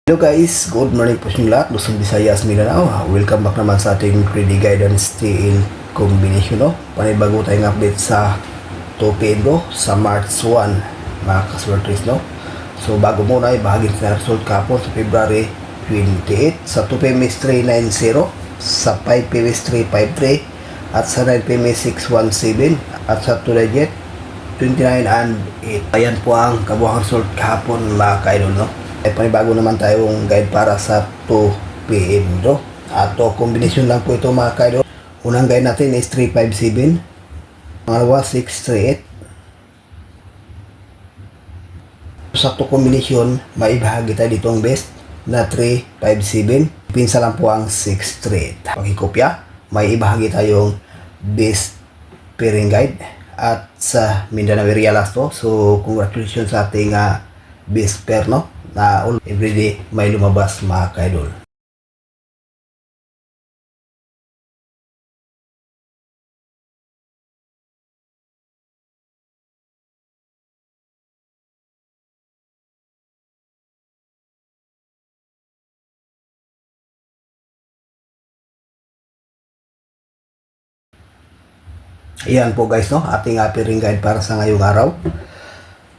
Hello guys, good morning po sa inyo lahat. Luzon, Visayas, Mindanao. Welcome back naman sa ating Credit Guidance TN Combination. No? Panibago tayong update sa 2 PM sa March 1, mga kasortris. No? So bago muna, ibahagi na result kapon sa February 28. Sa 2 PM is 390, sa 5 PM is 353, at sa 9 PM is 617, at sa 2 digit 29 and 8. Ayan po ang kabuhang result kahapon, mga kaidol. No? Ay panibago naman tayong guide para sa 2 PM do. Ato kombinasyon lang po ito, mga kaidol. Unang guide natin is 357, pangalawa 638. Sa 2 kombinasyon, maibahagi tayo dito ang best na 357. Pinsa lang po ang 638. Pagkikopya, may ibahagi tayong best pairing guide at sa Mindanao area last to. So congratulations sa ating best pair, no? Na everyday may lumabas, mga kaidol. Ayan po guys, no? Ating pairing guide para sa ngayong araw.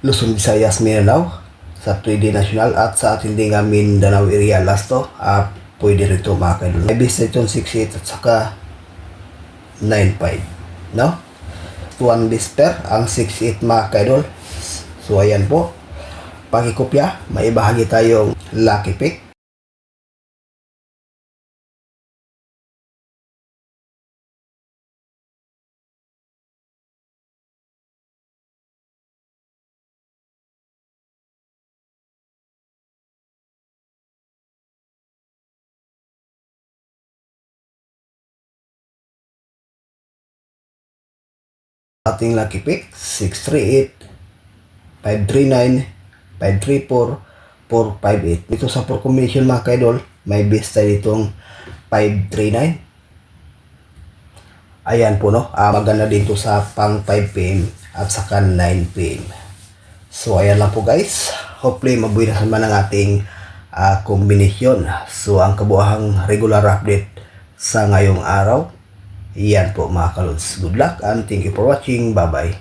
Luzon, Visayas, Mindanao sa 3D National at sa ating ding Mindanao area last to. Pwede rito, mga kaidol. May base itong 6.8 at saka 9.5, no? One base pair ang 6.8, mga kaidol. So ayan po, pakikopya, may bahagi tayong lucky pick. Ating lucky pick 638, 539, 534, 458. Dito sa 4 combination, mga kaidol, may base tayo ditong 539. Ayan po, no? Maganda din to sa pang 5 PM at saka 9 PM. So ayan lang po guys. Hopefully mabuhay na naman ang ating kombinasyon. So ang kabuhang regular update sa ngayong araw. Iyan po, mga kalods. Good luck and thank you for watching. Bye bye.